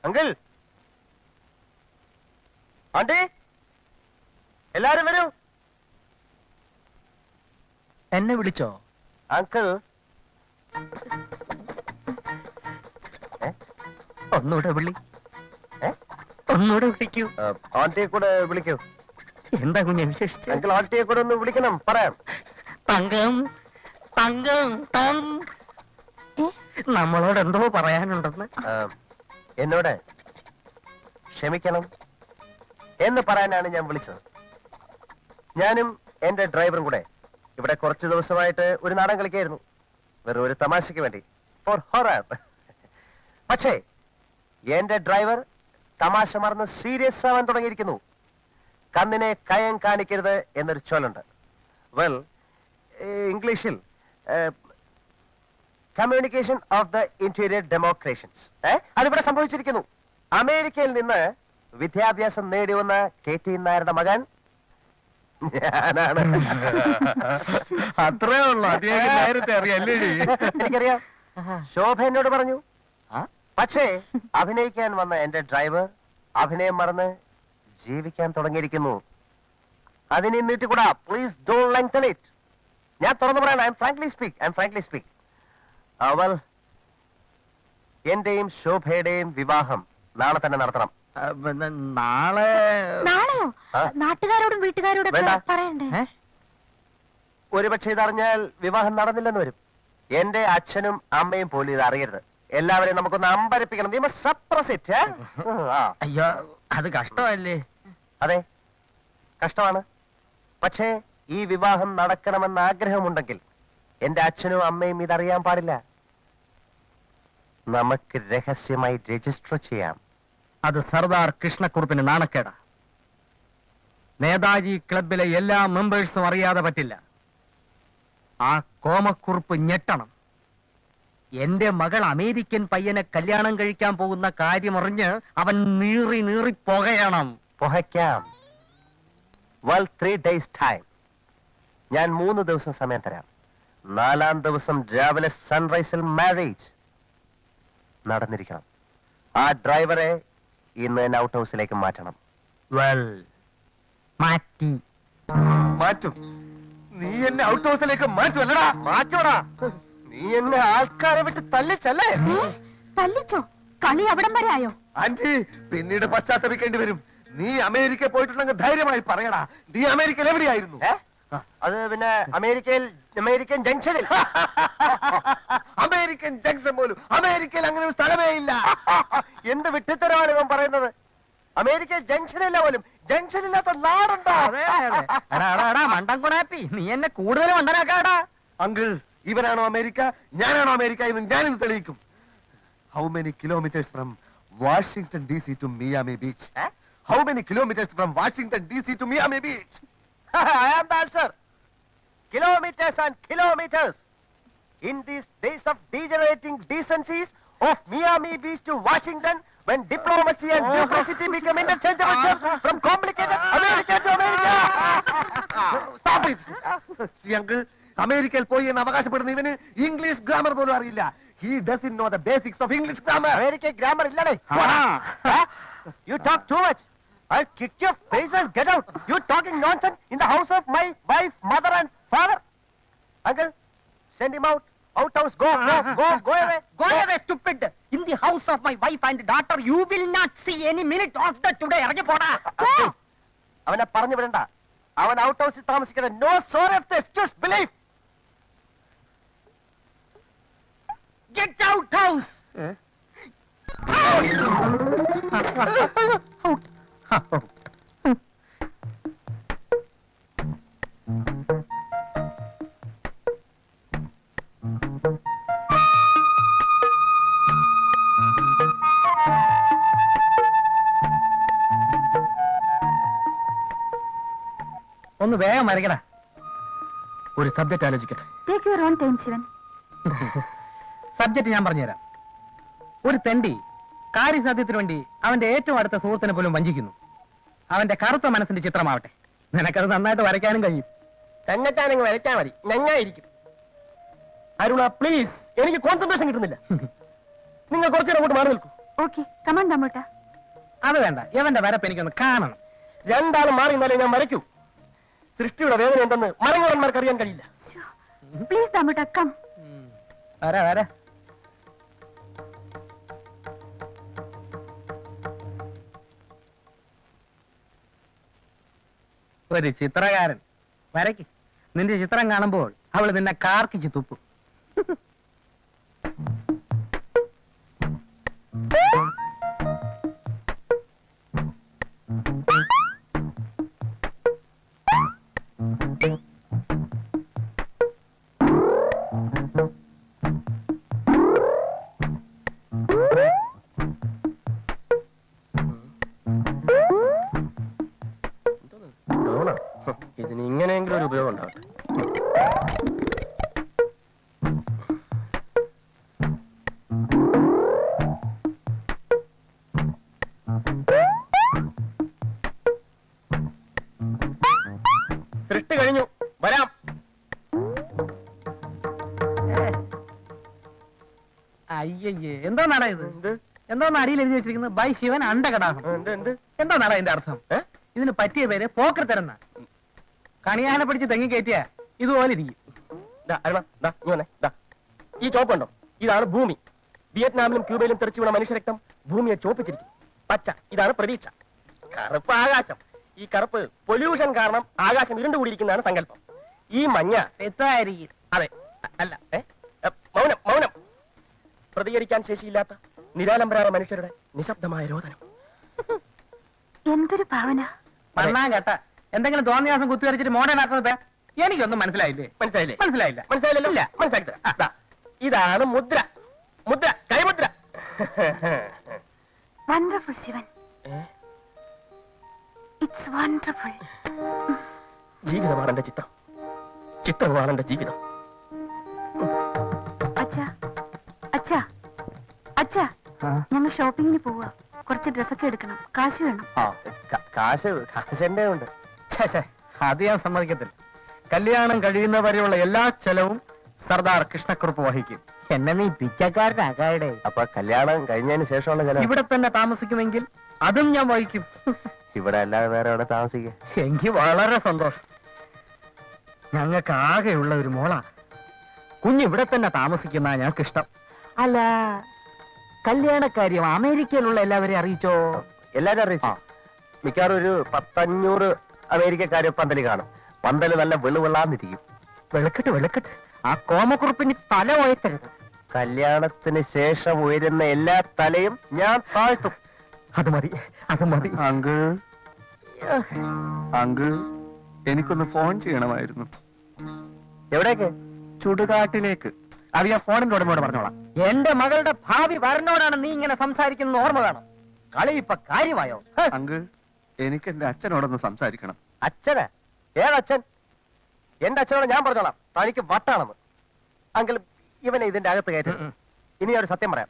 Uncle, anti, എല്ലാരും വരൂ. എന്നെ വിളിച്ചോ? അങ്കിൾ, ഒന്നുകൂടെ വിളി. ഒന്നുകൂടെ വിളിക്കൂ. ആന്റിയെ കൂടെ വിളിക്കൂ. എന്താ കുഞ്ഞെ വിശേഷിച്ച്? അങ്കിൾ, ആന്റിയെ കൂടെ ഒന്ന് വിളിക്കണം, പറയാം. തങ്കം, തങ്കം, നമ്മളോട് എന്തോ പറയാനുണ്ടെന്ന്. എന്നോട് ക്ഷമിക്കണം എന്ന് പറയാനാണ് ഞാൻ വിളിച്ചത്. ഞാനും എന്റെ ഡ്രൈവറും കൂടെ ഇവിടെ കുറച്ച് ദിവസമായിട്ട് ഒരു നാടൻ കളിക്കായിരുന്നു, വെറും ഒരു തമാശയ്ക്ക് വേണ്ടി, ഫോർ ഹൊറർ. പക്ഷേ എന്റെ ഡ്രൈവർ തമാശ മറന്ന് സീരിയസ് ആവാൻ തുടങ്ങിയിരിക്കുന്നു. കണ്ണിനെ കയം കാണിക്കരുത് എന്നൊരു ചൊല്ലുണ്ട്. വെൽ, ഇംഗ്ലീഷിൽ കമ്മ്യൂണിക്കേഷൻ ഓഫ് ദ ഇന്റീരിയർ ഡെമോക്രേഷൻസ് അതിവിടെ സംഭവിച്ചിരിക്കുന്നു. അമേരിക്കയിൽ നിന്ന് വിദ്യാഭ്യാസം നേടി വന്ന KT നായരുടെ മകൻ ഞാനാണ്. അത്രേ ഉള്ളൂ. നേരത്തെ അറിയാല്ലേ? എനിക്കറിയാം. ശോഭ എന്നോട് പറഞ്ഞു. പക്ഷേ അഭിനയിക്കാൻ വന്ന എന്റെ ഡ്രൈവർ അഭിനയം മറന്ന് ജീവിക്കാൻ തുടങ്ങിയിരിക്കുന്നു. അതിനെ നീട്ടിക്കൂടാ. Please don't lengthen it. ഞാൻ തുറന്നു പറയാൻ ഐ എം ഫ്രാങ്ക്ലി സ്പീക്ക്. അവൾ എന്റെയും ശോഭയുടെയും വിവാഹം നാളെ തന്നെ നടത്തണം. നാളെയോ? നാട്ടുകാരോടും വീട്ടുകാരോടും പറയണ്ടേ? ഒരുപക്ഷെ ഇതറിഞ്ഞാൽ വിവാഹം നടന്നില്ലെന്ന് വരും. എന്റെ അച്ഛനും അമ്മയും പോലും ഇത് അറിയരുത്. എല്ലാവരെയും നമുക്കൊന്ന് അമ്പരപ്പിക്കണം. We must suppress it. അയ്യോ, അത് കഷ്ടമല്ലേ? അതെ, കഷ്ടമാണ്. പക്ഷേ ഈ വിവാഹം നടക്കണമെന്ന് ആഗ്രഹമുണ്ടെങ്കിൽ എന്റെ അച്ഛനും അമ്മയും ഇതറിയാൻ പാടില്ല. നമുക്ക് രഹസ്യമായി രജിസ്റ്റർ ചെയ്യാം. അത് സർദാർ കൃഷ്ണക്കുറുപ്പിന് നാണക്കേടാ. നേതാജി ക്ലബിലെ എല്ലാ മെമ്പേഴ്സും അറിയാതെ പറ്റില്ല. ആ കോമക്കുറുപ്പ് ഞെട്ടണം. എന്റെ മകൾ അമേരിക്കൻ പയ്യനെ കല്യാണം കഴിക്കാൻ പോകുന്ന കാര്യമറിഞ്ഞ് അവൻ നീറി പുകയണം. പുകയ്ക്കാം. Well, 3 days time. ഞാൻ 3 ദിവസം സമയം തരാം. 4-ാം ദിവസം രാവിലെ സൺറൈസിൽ മാരേജ് നടന്നിരിക്കണം. ആ ഡ്രൈവറെ ഇന്ന് തന്നെ ഔട്ട് ഹൗസിലേക്ക് മാറ്റണം. വെൽ, മാറ്റും. നീ എന്നെ ഔട്ട് ഹൗസിലേക്ക് മാറ്റുമല്ലടാ? മാറ്റോടാ. നീ എന്നെ ആൾക്കാരെ വിട്ട് തല്ലിച്ചല്ലേ? തല്ലിച്ചോ? കളി അവിടം വരെ ആയോ? ആന്റി, പിന്നീട് പശ്ചാത്തപിക്കേണ്ടി വരും. നീ അമേരിക്ക പോയിട്ടുണ്ടെങ്കിൽ ധൈര്യമായി പറയടാ. നീ അമേരിക്കയിൽ എവിടെയായിരുന്നു? അത് പിന്നെ അമേരിക്കൻ ജംഗ്ഷനിൽ. അമേരിക്കൻ ജംഗ്ഷൻ പോലും അമേരിക്കയിൽ അങ്ങനെ ഒരു സ്ഥലമേ ഇല്ല. എന്ത് വിട്ടിത്തരമാണ് ഇവൻ പറയുന്നത്? അമേരിക്കൻ ജംഗ്ഷനില്ല പോലും. ജംഗ്ഷനില്ലാത്ത നാടുണ്ടോ? മണ്ടൻ കുണാപ്പി, നീ എന്നെ കൂടുതൽ മണ്ടനാക്കാടാ. അങ്കിൾ, ഇവനാണോ അമേരിക്ക, ഞാനാണോ അമേരിക്ക എന്ന് ഞാനിന്ന് തെളിയിക്കും. How many kilometres from Washington DC to Miami Beach? How many kilometers from Washington DC to Miami Beach? I am the answer. Kilometers and kilometers. In these days of degenerating decencies of Miami Beach to Washington, when diplomacy and bureaucracy become interchangeable terms from complicated America to America. Stop it. See, uncle, അമേരിക്കയിൽ പോയി എന്ന് അവകാശപ്പെടുന്ന ഇവന് English grammar പോലും അറിയില്ല. He doesn't know the basics of English grammar. American grammar illade. You talk too much. I'll kick your face and get out. You talking nonsense in the house of my wife, mother and father. Uncle, send him out. Out house. Go away. Go away, stupid. In the house of my wife and daughter, you will not see any minute of the today. ഇറങ്ങി പോടാ. അവനെ പറഞ്ഞു വിടണ്ട. അവൻ out ഹൗസിൽ താമസിക്കണം. No sort of the excuse belief. Get out house. Out. ഒന്ന് വേഗം മരക്കട. ഒരു സബ്ജക്ട് ആലോചിക്കട്ടെ. Take your own time, Shivan. Subject ഞാൻ പറഞ്ഞുതരാം. ഒരു തെണ്ടി കാര്യസാധ്യത്തിന് വേണ്ടി അവന്റെ ഏറ്റവും അടുത്ത സുഹൃത്തിനെ പോലും വഞ്ചിക്കുന്നു. അവന്റെ കറുത്ത മനസ്സിന്റെ ചിത്രമാവട്ടെ. നിനക്കത് നന്നായിട്ട് വരയ്ക്കാനും കഴിയും. തന്നെത്താനങ്ങ് വരയ്ക്കാൻ മതി, ഞങ്ങായിരിക്കും. അരുണ പ്ലീസ്, എനിക്ക് കോൺസെൻട്രേഷൻ കിട്ടുന്നില്ല. നിങ്ങൾ കുറച്ചു നേരം അങ്ങോട്ട് മാറി നിൽക്കൂ. Okay come on Dammootta. അത് വേണ്ട, ഇവന്റെ വരപ്പ് എനിക്കൊന്ന് കാണണം. രണ്ടാളും മാറി നിന്നാലേ ഞാൻ വരയ്ക്കൂ. സൃഷ്ടിയുടെ വേദന എന്തെന്ന് മരങ്ങോടന്മാർക്ക് അറിയാൻ കഴിയില്ല. Please Dammootta come. വരാ വരാ. ഒരു ചിത്രകാരൻ വരയ്ക്ക്. നിന്റെ ചിത്രം കാണുമ്പോൾ അവള് നിന്നെ കാർക്കിച്ച് തുപ്പും. ഇതിന് ഇങ്ങനെയെങ്കിലും ഒരു ഉപയോഗം ഉണ്ടാവട്ടെ. സൃഷ്ടി കഴിഞ്ഞു, വരാം. അയ്യയ്യേ, എന്തോ നാടാ ഇത്? എന്തോന്ന് അടിയിൽ എഴുതി വെച്ചിരിക്കുന്നത്? ബൈ ശിവൻ അണ്ടകടാഹം. എന്തോ നാടാ ഇതിന്റെ അർത്ഥം? ഇതിന് പറ്റിയ പേര് പോക്കർ തരുന്ന. കണിയാനെ പിടിച്ച് തെങ്ങി കയറ്റിയ ഇതുപോലെ ഇരിക്കും. ഈ ചോപ്പുണ്ടോ? ഇതാണ് ഭൂമി. വിയറ്റ്നാമിലും ക്യൂബയിലും തെറിച്ചു വീണ മനുഷ്യരക്തം ഭൂമിയെ ചോപ്പിച്ചിരിക്കും. പച്ച ഇതാണ് പ്രതീക്ഷ. കറുപ്പ് ആകാശം. ഈ കറുപ്പ് പൊല്യൂഷൻ കാരണം ആകാശം ഇരുണ്ടുകൂടിയിരിക്കുന്നതാണ് സങ്കല്പം. ഈ മഞ്ഞ തെറ്റായിരിക്കും. അതെ, അല്ല, മൗനം മൗനം. പ്രതികരിക്കാൻ ശേഷിയില്ലാത്ത നിരാലംബരായ മനുഷ്യരുടെ നിശബ്ദമായ രോദനം. എന്തൊരു ഭാവന. മണ്ണാൻ കേട്ട എന്തെങ്കിലും തോന്നിയാസം കുത്തിവരച്ചിട്ട് മോഡേൺ ആക്കുന്നത് എനിക്കൊന്നും മനസ്സിലായില്ലേ? മനസ്സിലായില്ല. മനസ്സിലായില്ലല്ലോ? ഇല്ല, മനസ്സിലാക്കി തരാം. ദാ, ഇതാണ് മുദ്ര. മുദ്ര, കൈമുദ്ര. വണ്ടർഫുൾ ശിവൻ. It's wonderful. ജീവിതമാണ് എന്റെ ചിത്രം, ചിത്രമാണ് എന്റെ ജീവിതം. അച്ഛാ അച്ഛാ അച്ഛാ, ഞങ്ങൾ ഷോപ്പിങ്ങിന് പോവാ. കുറച്ച് ഡ്രസ്സൊക്കെ എടുക്കണം, കാശ് വേണം. കാശ് എന്റെ ഉണ്ട്. അത് ഞാൻ സമ്മതിക്കത്തില്ല. കല്യാണം കഴിയുന്നവരെയുള്ള എല്ലാ ചെലവും സർദാർ കൃഷ്ണക്കുറുപ്പ് വഹിക്കും. എന്നെ നീ പിച്ചക്കാരനാകാടെ. അപ്പൊ കല്യാണം കഴിഞ്ഞതിന് ശേഷമുള്ള ചെലവ് ഇവിടെ തന്നെ താമസിക്കുമെങ്കിൽ അതും ഞാൻ വഹിക്കും. ഇവിടെ അല്ലാതെ വേറെ എവിടെ താമസിക്കുക? എനിക്ക് വളരെ സന്തോഷം. ഞങ്ങൾക്ക് ആകെയുള്ള ഒരു മോളാ. കുഞ്ഞിവിടെ തന്നെ താമസിക്കുന്ന ഞങ്ങൾക്ക് ഇഷ്ടം. അല്ല, കല്യാണക്കാര്യം അമേരിക്കയിലുള്ള എല്ലാവരെയും അറിയിച്ചോ? എല്ലാരും അറിയിച്ചു. മിക്കവാറും ഒരു 10-500 അമേരിക്കക്കാര് പന്തല് കാണും. പന്തല് നല്ല വെളുവെള്ളാന്നിരിക്കും. വെളുക്കട്ട് വെളുക്കട്ട്. ആ കോമക്കുറുപ്പിന് തല ഉയർത്തരുത്. കല്യാണത്തിന് ശേഷം ഉയരുന്ന എല്ലാ തലയും ഞാൻ താഴ്ത്തും. അത് മതി, അത് മതി. അങ്കിൾ അങ്കിൾ, എനിക്കൊന്ന് ഫോൺ ചെയ്യണമായിരുന്നു. എവിടേക്ക്? ചുടുകാട്ടിലേക്ക്. അത് ഞാൻ ഫോണിന്റെ ഉടമയോട് പറഞ്ഞോളാം. എന്റെ മകളുടെ ഭാവി വരനോടാണ് നീ ഇങ്ങനെ സംസാരിക്കുന്നത് ഓർമ്മ വേണം. കളി ഇപ്പൊ കാര്യമായോ? അങ്കിൾ, എനിക്ക് എന്റെ അച്ഛനോടൊന്ന് സംസാരിക്കണം. അച്ഛനാ? ഏതച്ഛൻ? എന്റെ അച്ഛനോട് ഞാൻ പറഞ്ഞോളാം, തനിക്ക് വട്ടാണെന്ന്. അങ്കിൾ, ഇവനെ ഇതിന്റെ അകത്ത് കയറ്റി. ഇനി ഒരു സത്യം പറയാം,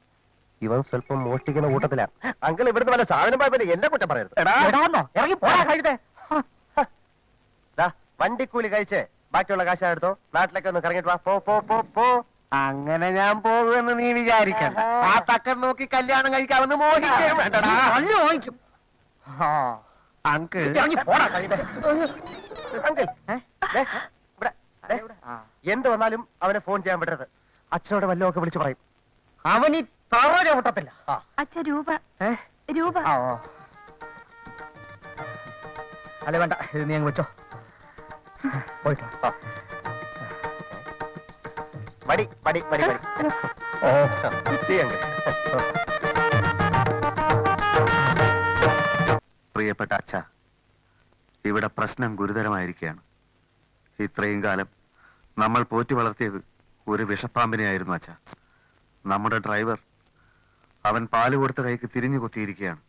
ഇവൻ സ്വല്പം മോഷ്ടിക്കുന്ന കൂട്ടത്തിലാണ്. അങ്കിൾ, ഇവിടുന്ന് വല്ല സാധനം പോയപ്പോ എന്നെ കുറ്റം പറയരുത്. ഇറങ്ങി പോടാ കഴുതേ. വണ്ടിക്കൂലി കഴിച്ച് ബാക്കിയുള്ള കാശ് എടുത്തോ, നാട്ടിലേക്ക് ഒന്ന് കറങ്ങിട്ട് വാ. പോ പോ പോ പോ. അങ്ങനെ ഞാൻ പോകുമെന്ന് നീ വിചാരിക്കണ്ട. ആ തക്കൻ നോക്കി കല്യാണം കഴിക്കാമെന്ന് മോഹിക്കുകയും വേണ്ടടാ. വാങ്ങിക്കും. അങ്കിൾ, ഇറങ്ങി പോടാ കഴുതേ. അങ്കിൾ, എന്ത് വന്നാലും അവനെ ഫോൺ ചെയ്യാൻ പറ്റരുത്. അച്ഛനോട് വല്ലതൊക്കെ വിളിച്ചു പറയും. അവനീ തറ ചവിട്ടത്തില്ല. അച്ഛ രൂപ രൂപ. അല്ല വേണ്ട, ഇത് നീ അങ്ങ് വെച്ചോ. പോയിട്ടോ. പടി പടി പടി പടി. ഓ, പ്രിയപ്പെട്ട അച്ഛ, ഇവിടെ പ്രശ്നം ഗുരുതരമായിരിക്കുകയാണ്. ഇത്രയും കാലം നമ്മൾ പോറ്റി വളർത്തിയത് ഒരു വിഷപ്പാമ്പിനെയായിരുന്നു അച്ഛ. നമ്മുടെ ഡ്രൈവർ, അവൻ പാല് കൊടുത്ത കൈക്ക് തിരിഞ്ഞു കൊത്തിയിരിക്കുകയാണ്.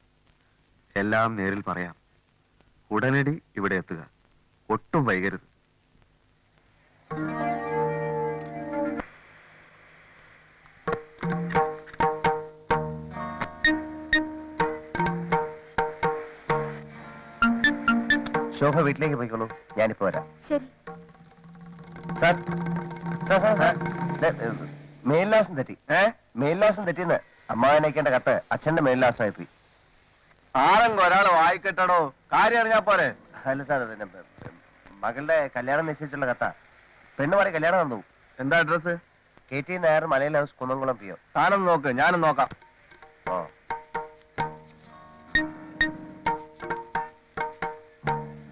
എല്ലാം നേരിൽ പറയാം. ഉടനടി ഇവിടെ എത്തുക, ഒട്ടും വൈകരുത്. ശോഭ വീട്ടിലേക്ക് പോയിക്കോളൂ, ഞാനിപ്പോ വരാം. ശരി. മേൽലാസം തെറ്റി. മേൽലാസം തെറ്റിന്ന് അമ്മാവനേക്കേണ്ട കത്ത് അച്ഛന്റെ മേലിലാസമായി പോയി. ആരെങ്കിലും ഒരാൾ വായിക്കട്ടോ, കാര്യം അറിഞ്ഞാ പോരെ. അല്ല സാർ, പിന്നെ മകളുടെ കല്യാണം നിശ്ചയിച്ചുള്ള കത്താ. പെണ്ണ് പാടി കല്യാണം വന്നു. എന്താ അഡ്രസ്? KT നായർ, മലയിൽ ഹൗസ്, കുന്നംകുളം PO. താനൊന്ന് നോക്ക്, ഞാനും നോക്കാം. ഓ,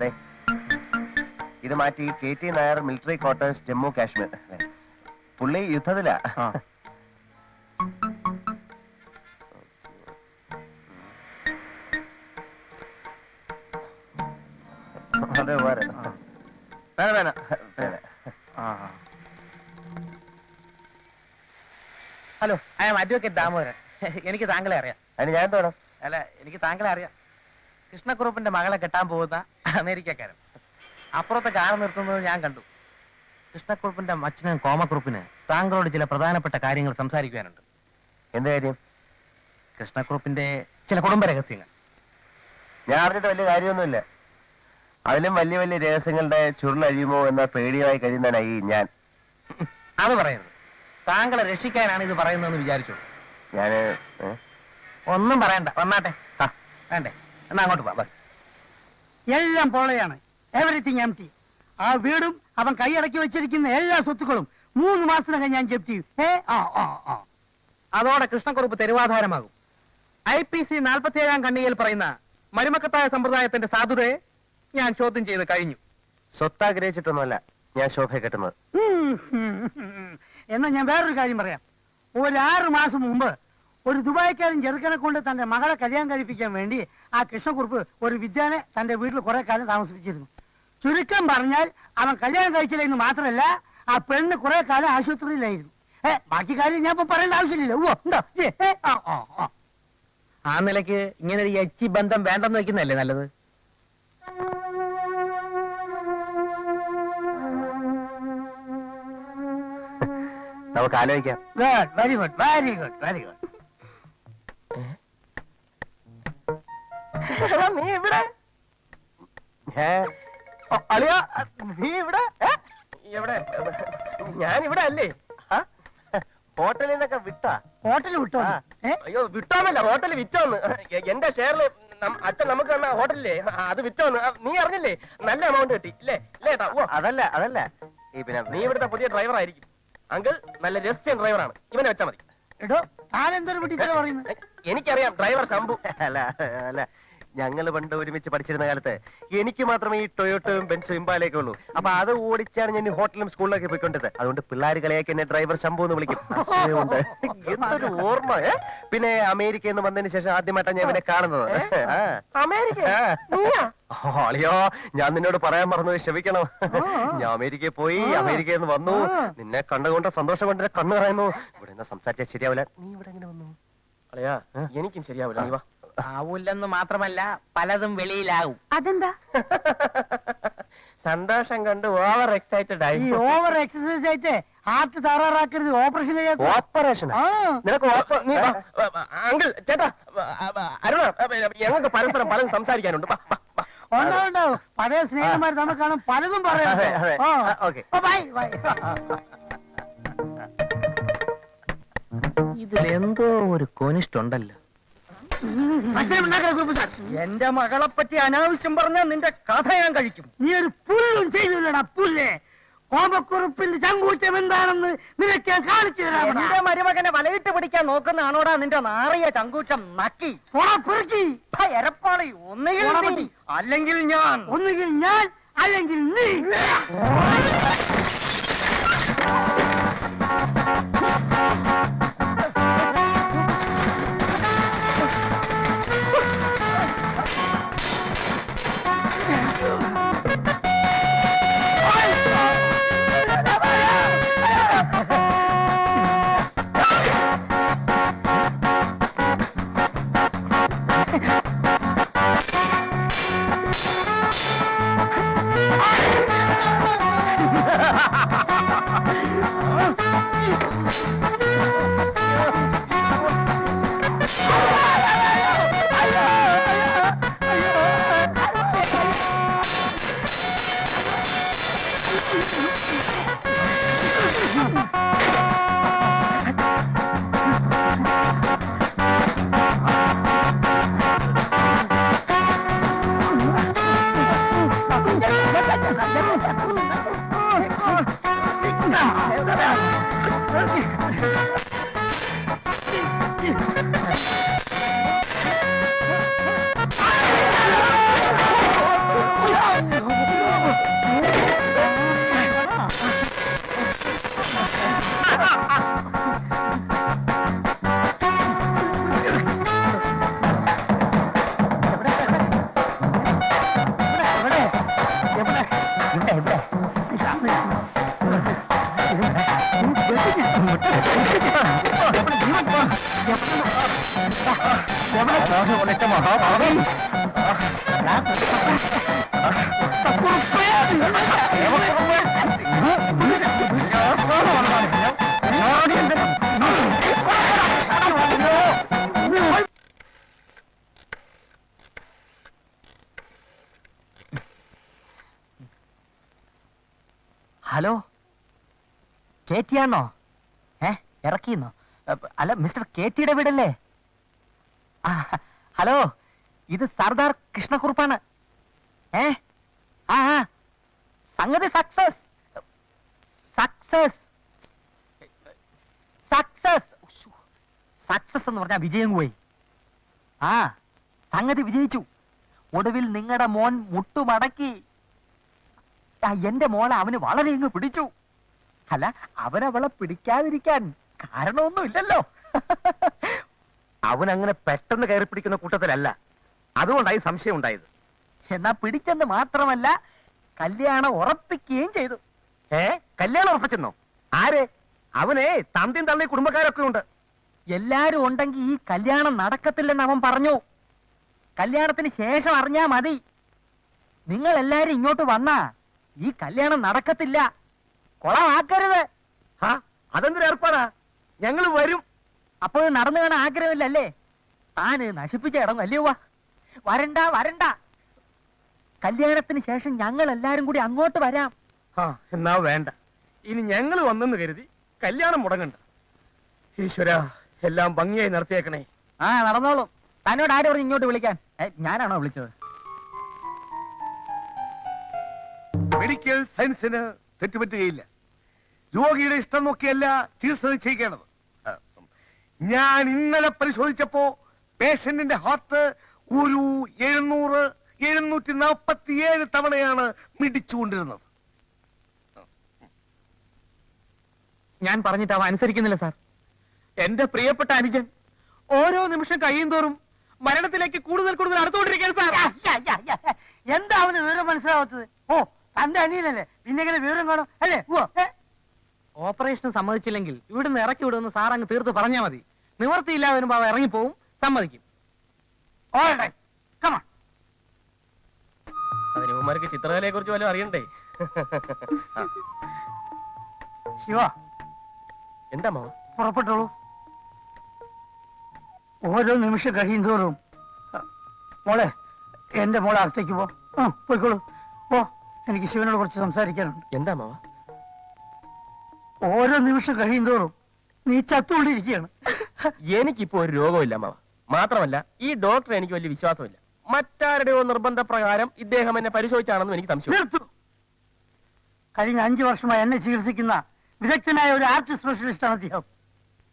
ദേ, ഇത് മാറ്റി KT Nair, military quarters, Jammu Kashmir. പുള്ളി യുദ്ധത്തിലാ. അതെ, വേറെ വേന hello, I am advocate Damodaran. എനിക്ക് താങ്കളെ അറിയാം. അതിന് ഞാൻ വേണം. അല്ല, എനിക്ക് താങ്കളെ അറിയാം. കൃഷ്ണക്കുറുപ്പിന്റെ മകളെ കെട്ടാൻ പോകുന്ന അമേരിക്കക്കാരൻ. അപ്പുറത്തെ കാർ നിർത്തുന്നത് ഞാൻ കണ്ടു. കൃഷ്ണക്കുറുപ്പിന്റെ അച്ഛനും കോമക്കുറുപ്പിന് താങ്കളോട് ചില പ്രധാനപ്പെട്ട കാര്യങ്ങൾ സംസാരിക്കുവാനുണ്ട്. എന്ത് കാര്യം? കൃഷ്ണക്കുറുപ്പിന്റെ ചില കുടുംബ രഹസ്യങ്ങൾ. ഞാൻ അറിഞ്ഞിട്ട് വലിയ കാര്യമൊന്നുമില്ല. അതിലും വലിയ വലിയ രഹസ്യങ്ങളുടെ ചുരുളഴിയുമോ എന്ന പേടിയായി കഴിയുന്നതായി ഞാൻ. അത് പറയരുത്. താങ്കളെ രക്ഷിക്കാനാണ് ഇത് പറയുന്നതെന്ന് വിചാരിച്ചോളൂ. ഞാന് ഒന്നും പറയണ്ട, വന്നാട്ടെ. വേണ്ടേ? എന്നാ അങ്ങോട്ട് പോ. എല്ലാം പൊളയാണ്. Everything M T. ആ വീടും അവൻ കൈയടക്കി വെച്ചിരിക്കുന്ന എല്ലാ സ്വത്തുക്കളും 3 മാസത്തിനകം ഞാൻ ജപ്തി ചെയ്യും. അതോടെ കൃഷ്ണക്കുറുപ്പ് തെരുവാധാരമാകും. IPC 47 ഖണ്ഡികയിൽ പറയുന്ന മരുമക്കത്തായ സമ്പ്രദായത്തിന്റെ സാധുതയെ ഞാൻ ചോദ്യം ചെയ്ത് കഴിഞ്ഞു. സ്വത്താഗ്രഹിച്ചിട്ടൊന്നുമല്ല ഞാൻ ശോഭ കെട്ടുന്നത്. എന്നാ ഞാൻ വേറൊരു കാര്യം പറയാം. ഒരു 6 മാസം മുമ്പ് ഒരു ദുബായ്ക്കാരൻ ചെറുക്കനെ കൊണ്ട് തന്റെ മകളെ കല്യാണം കഴിപ്പിക്കാൻ വേണ്ടി ആ കൃഷ്ണക്കുറുപ്പ് ഒരു വിദ്യാനെ തന്റെ വീട്ടിൽ കുറെ കാലം താമസിപ്പിച്ചിരുന്നു. ചുരുക്കം പറഞ്ഞാൽ അവൻ കല്യാണം കഴിച്ചില്ല എന്ന് മാത്രമല്ല, ആ പെണ്ണ് കുറെ കാലം ആശുപത്രിയിലായിരുന്നു. ബാക്കി കാര്യം ഞാൻ ഇപ്പൊ പറയേണ്ട ആവശ്യമില്ലല്ലോ. ഉണ്ടോ? ആ നിലയ്ക്ക് ഇങ്ങനെ ഒരു യച്ചി ബന്ധം വേണ്ടെന്ന് വെക്കുന്നതല്ലേ നല്ലത്? നമുക്ക് ആലോചിക്കാം. Very good, very good, very good. നീ ഇവിടെ അളിയ, നീ ഇവിടെ എവിടെ? ഞാനിവിടെ അല്ലേ? ഹോട്ടലിൽ നിന്നൊക്കെ വിട്ടാ? ഹോട്ടൽ വിട്ടോ? അയ്യോ, വിട്ടോന്നല്ല, ഹോട്ടൽ വിറ്റോന്ന്. എന്റെ ഷെയറില് അച്ഛൻ നമുക്ക് തന്ന ഹോട്ടലില്ലേ, അത് വിറ്റോന്ന്. നീ അറിഞ്ഞില്ലേ? നല്ല എമൗണ്ട് കിട്ടി ഇല്ലേ? ഇല്ലേട്ടാ? അതല്ല അതല്ല, പിന്നെ നീ ഇവിടുത്തെ പുതിയ ഡ്രൈവർ ആയിരിക്കും. അങ്കിൾ നല്ല രഹസ്യം ഡ്രൈവറാണ്. ഇവനെ വെച്ചാ മതി. എടോ, താനെന്തൊരു പിടിച്ചാ പറയുന്നത്? എനിക്കറിയാം, ഡ്രൈവർ ശംഭു. അല്ല അല്ല, ഞങ്ങൾ പണ്ട് ഒരുമിച്ച് പഠിച്ചിരുന്ന കാലത്ത് എനിക്ക് മാത്രമേ ഈ ടൊയോട്ടയും ബെൻസും ഇമ്പാലയൊക്കെ ഉള്ളൂ. അപ്പൊ അത് ഓടിച്ചാണ് ഞാൻ ഹോട്ടലും സ്കൂളിലൊക്കെ പോയിക്കൊണ്ടത്. അതുകൊണ്ട് പിള്ളേർ കളിയാക്കി എന്നെ ഡ്രൈവർ ശംഭു എന്ന് വിളിക്കും. എന്തൊരു ഓർമ്മ. പിന്നെ അമേരിക്കയിൽ നിന്ന് വന്നതിന് ശേഷം ആദ്യമായിട്ടാണ് ഞാൻ ഇവനെ കാണുന്നത്. അളിയോ, ഞാൻ നിന്നോട് പറയാൻ മറന്നു, ക്ഷമിക്കണം. ഞാൻ അമേരിക്കയിൽ പോയി, അമേരിക്കയിൽ നിന്ന് വന്നു. നിന്നെ കണ്ടുകൊണ്ട് സന്തോഷം കൊണ്ട് കണ്ണു പറയുന്നു. ഇവിടെ നിന്ന് സംസാരിച്ചാൽ ശരിയാവില്ല. നീ ഇവിടെ എങ്ങനെ വന്നു? അളിയാ, എനിക്കും ശരിയാവില്ല. നീ വാ. ആവൂല്ലെന്ന് മാത്രമല്ല, പലതും വെളിയിലാവും. അതെന്താ? സന്തോഷം കണ്ട് ഓവർ എക്സൈറ്റഡ് ആയി. ഈ ഓവർ എക്സസൈസ് ആയിട്ട് ഹാർട്ട് തകരാറാക്കരുത്. Operation operation? നിനക്ക് അങ്കിൾ, ചേട്ടാ, അരുണ, ഞങ്ങൾക്ക് പരസ്പരം പലതും സംസാരിക്കാനുണ്ട്. ഉണ്ടാവും. പഴയ സ്നേഹന്മാർ തമ്മിൽ കാണും, പലതും പറയാം. ഇതിലെന്തോ ഒരു കോനിഷ്ടുണ്ടല്ലോ. എന്റെ മകളെ പറ്റി അനാവശ്യം പറഞ്ഞാൽ നിന്റെ കഥ ഞാൻ കഴിക്കും. നീ ഒരു പുല്ലും ചെയ്തില്ലടാ, പുല്ലേ. കോമക്കുറുപ്പിന്റെ ചങ്കൂറ്റം എന്താണെന്ന് നിനക്ക് ഞാൻ കാണിച്ചു തരാം. എന്റെ മരുമകനെ വലയിട്ട് പിടിക്കാൻ നോക്കുന്നതാണോടാ നിന്റെ നാറിയ ചങ്കൂറ്റം? നക്കി എരപ്പാളി. ഒന്നുകിൽ നീ, അല്ലെങ്കിൽ ഞാൻ. ഒന്നുകിൽ ഞാൻ, അല്ലെങ്കിൽ നീ. മഹാഭാവി. ഹലോ, കേറ്റിയാന്നോ? ഇറക്കിന്നോ? അല്ല, മിസ്റ്റർ കേറ്റിയുടെ വീടല്ലേ? ഹലോ, ഇത് സർദാർ കൃഷ്ണക്കുറുപ്പാണ്. സംഗതി സക്സസ് സക്സസ് സക്സസ് സക്സസ് എന്ന് പറഞ്ഞാൽ വിജയം പോയി. സംഗതി വിജയിച്ചു. ഒടുവിൽ നിങ്ങളുടെ മോൻ മുട്ടുമടക്കി. എന്റെ മോളെ അവന് വളരെ ഇങ്ങ് പിടിച്ചു. അല്ല, അവനവളെ പിടിക്കാതിരിക്കാൻ കാരണമൊന്നുമില്ലല്ലോ. അവനങ്ങനെ പെട്ടെന്ന് കയറി പിടിക്കുന്ന കൂട്ടത്തിലല്ല, അതുകൊണ്ടായി സംശയം ഉണ്ടായത്. എന്നാ പിടിച്ചെന്ന് മാത്രമല്ല, കല്യാണം ഉറപ്പിക്കുകയും ചെയ്തു. കല്യാണം ഉറപ്പിച്ചെന്നോ? ആരെ? അവനെ തന്തിയും തള്ളി കുടുംബക്കാരൊക്കെ ഉണ്ട്. എല്ലാരും ഉണ്ടെങ്കിൽ ഈ കല്യാണം നടക്കത്തില്ലെന്ന് അവൻ പറഞ്ഞു. കല്യാണത്തിന് ശേഷം അറിഞ്ഞാ മതി. നിങ്ങൾ എല്ലാരും ഇങ്ങോട്ട് വന്നാ ഈ കല്യാണം നടക്കത്തില്ല. കൊളമാക്കരുത്. അതെന്തൊരു ഏർപ്പാടാ? ഞങ്ങൾ വരും. അപ്പോൾ നടന്നു കാണാൻ ആഗ്രഹമില്ലല്ലേ? താന് നശിപ്പിച്ച ഇടം അല്ലയോ? വരണ്ട വരണ്ട. കല്യാണത്തിന് ശേഷം ഞങ്ങൾ എല്ലാരും കൂടി അങ്ങോട്ട് വരാം. എന്നാ വേണ്ട. ഇനി ഞങ്ങൾ വന്നെന്ന് കരുതി കല്യാണം മുടങ്ങണ്ട. ഈശ്വര, എല്ലാം ഭംഗിയായി നടത്തിയേക്കണേ. നടന്നോളും. തന്നോട് ആര് പറഞ്ഞ് ഇങ്ങോട്ട് വിളിക്കാൻ? ഞാനാണോ വിളിച്ചത്? മെഡിക്കൽ സയൻസിന് തെറ്റുപറ്റുകയില്ല. രോഗിയുടെ ഇഷ്ടം നോക്കിയല്ല ചികിത്സ നിശ്ചയിക്കേണ്ടത്. ഞാൻ ഇന്നലെ പരിശോധിച്ചപ്പോ പേഷ്യന്റിന്റെ ഹാർട്ട് ഒരു 747 തവണയാണ് മിടിച്ചുകൊണ്ടിരുന്നത്. ഞാൻ പറഞ്ഞിട്ട് അവ അനുസരിക്കുന്നില്ല സാർ. എന്റെ പ്രിയപ്പെട്ട അനുജൻ ഓരോ നിമിഷം കഴിയും തോറും മരണത്തിലേക്ക് കൂടുതൽ കൂടുതൽ അടുത്തുകൊണ്ടിരിക്കാൻ സാർ. എന്താ അവന് വിവരം മനസ്സിലാവാത്തത്? തന്റെ അനിയനല്ലേ, പിന്നെ ഇങ്ങനെ വിവരം കാണും അല്ലേ? ഓപ്പറേഷൻ സമ്മതിച്ചില്ലെങ്കിൽ ഇവിടുന്ന് ഇറക്കി വിടുമെന്ന് സാർ അങ്ങ് തീർത്ത് പറഞ്ഞാൽ മതി. നിവർത്തിയില്ലാതെ വരുമ്പോ അവ ഇറങ്ങിപ്പോവും. സമ്മതിക്കും. അതിന് ഇവന്മാർക്ക് ചിത്രകലയെ കുറിച്ച് വല്ലതും അറിയണ്ടേ? ശിവ, എന്താ മാവ? പുറപ്പെട്ടോളൂ. ഓരോ നിമിഷം കഴിയുന്തോറും മോളെ, എന്റെ മോളെ അകത്തേക്ക് പോയിക്കോളൂ. പോ, എനിക്ക് ശിവനോട് കുറച്ച് സംസാരിക്കാനുണ്ട്. എന്താ മാവ? ഓരോ നിമിഷം കഴിയുന്തോറും നീ ചത്തുകൊണ്ടിരിക്കുകയാണ്. എനിക്കിപ്പോ ഒരു രോഗമില്ല മാവ. മാത്രമല്ല, ഈ ഡോക്ടർ എനിക്ക് വലിയ വിശ്വാസമില്ല. മറ്റാരുടെയോ നിർബന്ധപ്രകാരം ഇദ്ദേഹം എന്നെ പരിശോധിച്ചാണെന്നും എനിക്ക് സംശയം. നിർത്തൂ. കഴിഞ്ഞ 5 വർഷമായി എന്നെ ചികിത്സിക്കുന്ന വിദഗ്ധനായ ഒരു ആർട്ട് സ്പെഷ്യലിസ്റ്റ് ആണ് അദ്ദേഹം.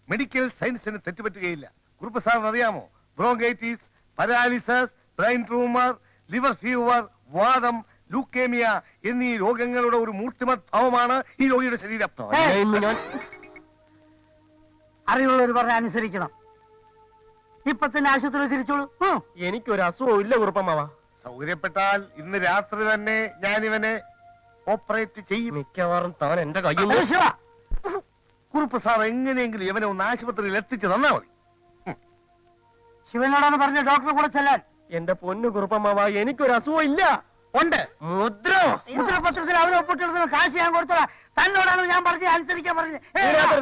മെഡിക്കൽ സയൻസിന് തെറ്റുപറ്റുകയില്ല. കുറുപ്പ് സാറിന് അറിയാമോ? Bronchitis, paralysis, brain tumour, liver fever, വാദം, ലൂക്കേമിയ എന്നീ രോഗങ്ങളുടെ ഒരു മൂർത്തിമത് ഭാവമാണ് ഈ രോഗിയുടെ ശരീരം. അറിവുള്ളവർ പറഞ്ഞ അനുസരിക്കണം. ഇപ്പൊ തന്നെ ആശുപത്രി തിരിച്ചോളൂ. എനിക്കൊരു അസുഖവും ഇല്ല കുറുപ്പമാവ. സൗകര്യപ്പെട്ടാൽ ഇന്ന് രാത്രി തന്നെ ഞാൻ ഇവനെ ഓപ്പറേറ്റ് ചെയ്യും. മിക്കവാറും താൻ എന്റെ കയ്യിൽ ശിവ, കുറുപ്പ് സാർ എങ്ങനെയെങ്കിലും ഇവനെ ഒന്ന് ആശുപത്രിയിൽ എത്തിച്ചു തന്നാ മതി. ശിവനോടാണ് പറഞ്ഞ ഡോക്ടറെ കൂടെ ചെല്ലാൻ. എന്റെ പൊന്നു കുറുപ്പമാവ, എനിക്കൊരു അസുഖം ഇല്ല. ഉണ്ട് മുദ്ര. മുദ്രപത്രത്തിൽ അവനെ ഒപ്പിട്ടെടുക്കുന്ന കാശ് ഞാൻ കൊടുത്തോളാം. തന്നോടാണ് ഞാൻ പറഞ്ഞത് അനുസരിക്കാൻ പറഞ്ഞത്.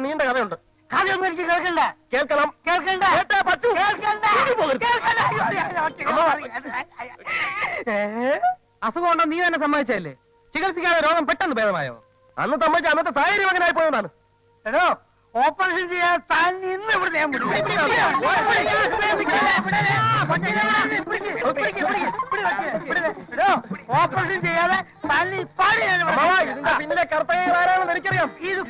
നീണ്ട കഥയുണ്ട്. കഥയൊന്നും എനിക്ക് കേൾക്കണ്ട. കേൾക്കണം. കേൾക്കണ്ട. അസുഖം ഉണ്ടോ നീ തന്നെ സമ്മതിച്ചല്ലേ? ചികിത്സിക്കാതെ രോഗം പെട്ടെന്ന് ഭേദമായോ? അന്ന് സമ്മതിച്ച അന്നത്തെ സാഹചര്യം അങ്ങനെ ആയി പോയതാണ്. എടോ, ഓപ്പറേഷൻ ചെയ്യാൻ താൻ ഇന്ന് ഇവിടെ ഞാൻ ഓപ്പറേഷൻ ചെയ്യാതെ ഇതിന്റെ പിന്നിലെ കർത്തവ്യം ആരാണെന്ന് എനിക്കറിയാം. ഇത്